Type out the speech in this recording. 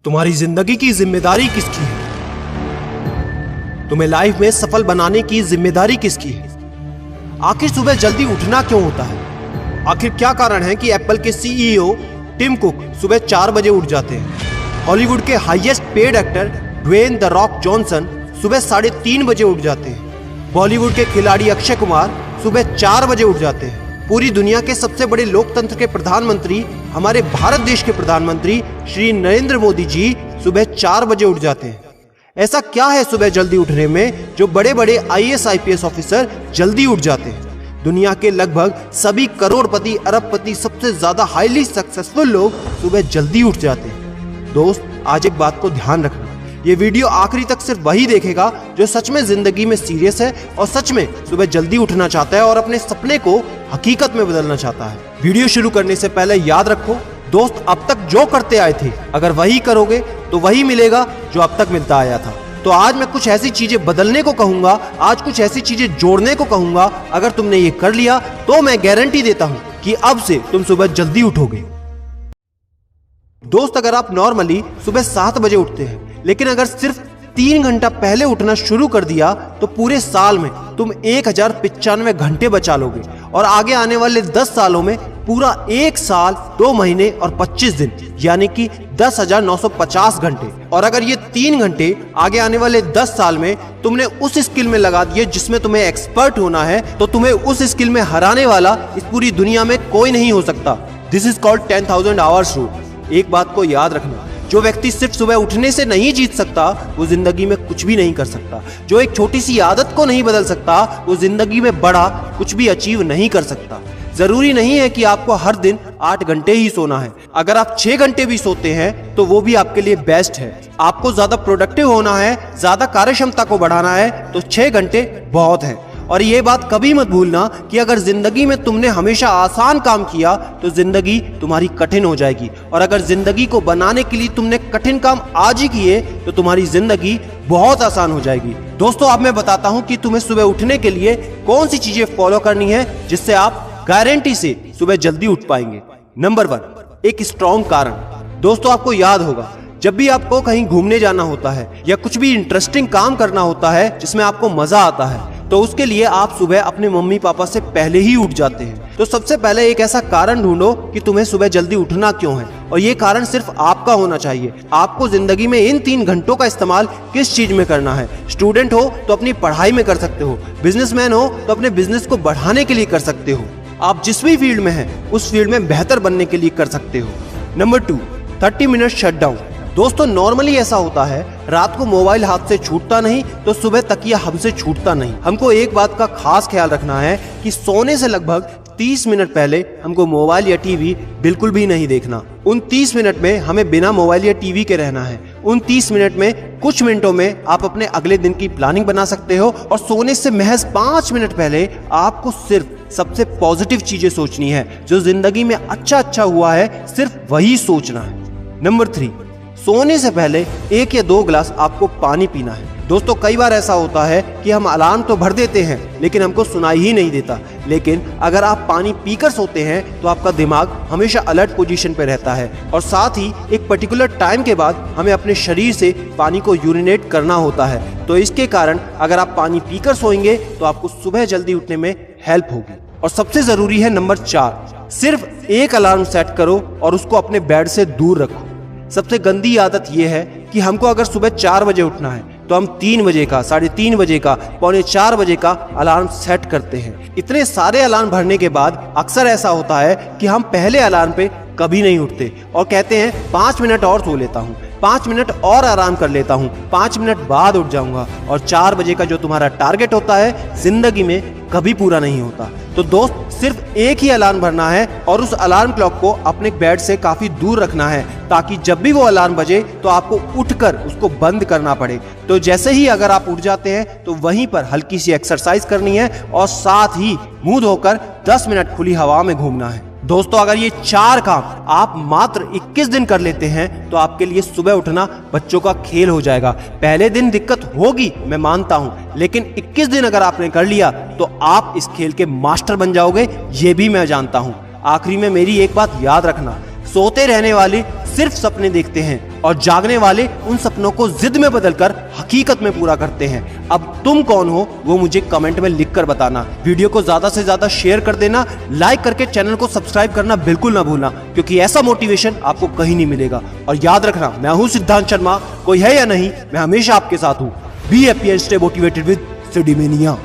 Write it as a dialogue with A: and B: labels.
A: तुम्हारी जिंदगी की जिम्मेदारी किसकी है? तुम्हें लाइफ में सफल बनाने की जिम्मेदारी किसकी है? आखिर सुबह जल्दी उठना क्यों होता है? आखिर क्या कारण है कि एप्पल के सीईओ टिम कुक सुबह 4 बजे उठ जाते हैं? हॉलीवुड के highest paid actor Dwayne the Rock Johnson सुबह 3:30 बजे उठ जाते हैं। बॉलीवुड के खिलाड़ी अक्षय कुमार सुबह 4 बजे उठ जाते हैं। पूरी दुनिया के सबसे बड़े लोकतंत्र के प्रधानमंत्री, हमारे भारत देश के प्रधानमंत्री श्री नरेंद्र मोदी जी सुबह 4 बजे उठ जाते हैं। ऐसा क्या है सुबह जल्दी उठने में जो बड़े बड़े आईएएस आईपीएस ऑफिसर जल्दी उठ जाते हैं? दुनिया के लगभग सभी करोड़पति, अरबपति, सबसे ज्यादा हाईली सक्सेसफुल लोग सुबह जल्दी उठ जाते हैं। दोस्त, आज एक बात को ध्यान रखना, ये वीडियो आखिरी तक सिर्फ वही देखेगा जो सच में जिंदगी में सीरियस है और सच में सुबह जल्दी उठना चाहता है और अपने सपने को हकीकत में बदलना चाहता है। वीडियो शुरू करने से पहले याद रखो दोस्त, अब तक जो करते आए थे अगर वही करोगे तो वही मिलेगा जो अब तक मिलता आया था। तो आज मैं कुछ ऐसी चीजें बदलने को कहूंगा, आज कुछ ऐसी चीजें जोड़ने को कहूंगा। अगर तुमने ये कर लिया तो मैं गारंटी देता हूं कि अब से तुम सुबह जल्दी उठोगे। दोस्त, अगर आप नॉर्मली सुबह 7 बजे उठते हैं लेकिन अगर सिर्फ 3 घंटा पहले उठना शुरू कर दिया तो पूरे साल में तुम 1095 घंटे बचा लोगे और आगे आने वाले 10 सालों में पूरा 1 साल 2 महीने और 25 दिन यानी कि 10,950 घंटे। और अगर ये 3 घंटे आगे आने वाले 10 साल में तुमने उस स्किल में लगा दिए जिसमें तुम्हें एक्सपर्ट होना है तो तुम्हें उस स्किल में हराने वाला इस पूरी दुनिया में कोई नहीं हो सकता। This is called 10,000 hours rule. एक बात को याद रखना, जो व्यक्ति सिर्फ सुबह उठने से नहीं जीत सकता वो जिंदगी में कुछ भी नहीं कर सकता। जो एक छोटी सी आदत को नहीं बदल सकता वो जिंदगी में बड़ा कुछ भी अचीव नहीं कर सकता। जरूरी नहीं है कि आपको हर दिन 8 घंटे ही सोना है। अगर आप 6 घंटे भी सोते हैं तो वो भी आपके लिए बेस्ट है। आपको ज्यादा प्रोडक्टिव होना है, ज्यादा कार्यक्षमता को बढ़ाना है तो 6 घंटे बहुत है। और ये बात कभी मत भूलना कि अगर जिंदगी में तुमने हमेशा आसान काम किया तो जिंदगी तुम्हारी कठिन हो जाएगी, और अगर जिंदगी को बनाने के लिए तुमने कठिन काम आज ही किए तो तुम्हारी जिंदगी बहुत आसान हो जाएगी। दोस्तों, अब मैं बताता हूं कि तुम्हें सुबह उठने के लिए कौन सी चीजें फॉलो करनी है जिससे आप गारंटी से सुबह जल्दी उठ पाएंगे। नंबर 1, एक स्ट्रॉन्ग कारण। दोस्तों, आपको याद होगा जब भी आपको कहीं घूमने जाना होता है या कुछ भी इंटरेस्टिंग काम करना होता है जिसमें आपको मजा आता है तो उसके लिए आप सुबह अपने मम्मी पापा से पहले ही उठ जाते हैं। तो सबसे पहले एक ऐसा कारण ढूंढो कि तुम्हें सुबह जल्दी उठना क्यों है, और ये कारण सिर्फ आपका होना चाहिए। आपको जिंदगी में इन 3 घंटों का इस्तेमाल किस चीज में करना है। स्टूडेंट हो तो अपनी पढ़ाई में कर सकते हो, बिजनेसमैन हो तो अपने बिजनेस को बढ़ाने के लिए कर सकते हो, आप जिस भी फील्ड में हैं उस फील्ड में बेहतर बनने के लिए कर सकते हो। Number 2, 30 minute shutdown. दोस्तों, नॉर्मली ऐसा होता है रात को मोबाइल हाथ से छूटता नहीं तो सुबह तकिया हमसे छूटता नहीं। हमको एक बात का खास ख्याल रखना है कि सोने से लगभग 30 मिनट पहले हमको मोबाइल या टीवी बिल्कुल भी नहीं देखना। उन 30 मिनट में हमें बिना मोबाइल या टीवी के रहना है। उन 30 मिनट में कुछ मिनटों में आप अपने अगले दिन की प्लानिंग बना सकते हो, और सोने से महज 5 मिनट पहले आपको सिर्फ सबसे पॉजिटिव चीजें सोचनी है। जो जिंदगी में अच्छा हुआ है सिर्फ वही सोचना है। नंबर 3, सोने से पहले 1 या 2 गिलास आपको पानी पीना है। दोस्तों, कई बार ऐसा होता है कि हम अलार्म तो भर देते हैं लेकिन हमको सुनाई ही नहीं देता। लेकिन अगर आप पानी पीकर सोते हैं तो आपका दिमाग हमेशा अलर्ट पोजीशन पे रहता है, और साथ ही एक पर्टिकुलर टाइम के बाद हमें अपने शरीर से पानी को यूरिनेट करना होता है। तो इसके कारण अगर आप पानी पीकर सोएंगे तो आपको सुबह जल्दी उठने में हेल्प होगी। और सबसे जरूरी है नंबर 4, सिर्फ एक अलार्म सेट करो और उसको अपने बेड से दूर रखो। सबसे गंदी आदत यह है कि हमको अगर सुबह 4 बजे उठना है तो हम 3 बजे का, 3:30 बजे का, 3:45 बजे का अलार्म सेट करते हैं। इतने सारे अलार्म भरने के बाद अक्सर ऐसा होता है कि हम पहले अलार्म पे कभी नहीं उठते और कहते हैं 5 मिनट और सो लेता हूँ, 5 मिनट और आराम कर लेता हूँ, 5 मिनट बाद उठ जाऊंगा, और 4 बजे का जो तुम्हारा टारगेट होता है जिंदगी में कभी पूरा नहीं होता। तो दोस्त, सिर्फ एक ही अलार्म भरना है और उस अलार्म क्लॉक को अपने बेड से काफी दूर रखना है ताकि जब भी वो अलार्म बजे तो आपको उठकर उसको बंद करना पड़े। तो जैसे ही अगर आप उठ जाते हैं तो वहीं पर हल्की सी एक्सरसाइज करनी है और साथ ही मुंह धोकर 10 मिनट खुली हवा में घूमना है। दोस्तों, अगर ये 4 काम आप मात्र 21 दिन कर लेते हैं तो आपके लिए सुबह उठना बच्चों का खेल हो जाएगा। पहले दिन दिक्कत होगी, मैं मानता हूं, लेकिन 21 दिन अगर आपने कर लिया तो आप इस खेल के मास्टर बन जाओगे, ये भी मैं जानता हूं। आखिरी में मेरी एक बात याद रखना, सोते रहने वाले सिर्फ सपने देखते हैं और जागने वाले उन सपनों को जिद में बदलकर हकीकत में पूरा करते हैं। अब तुम कौन हो वो मुझे कमेंट में लिखकर बताना। वीडियो को ज्यादा से ज्यादा शेयर कर देना, लाइक करके चैनल को सब्सक्राइब करना बिल्कुल ना भूलना, क्योंकि ऐसा मोटिवेशन आपको कहीं नहीं मिलेगा। और याद रखना, मैं हूं सिद्धांत शर्मा, कोई है या नहीं, मैं हमेशा आपके साथ हूं। Be happy and stay motivated with सिडीमेनिया।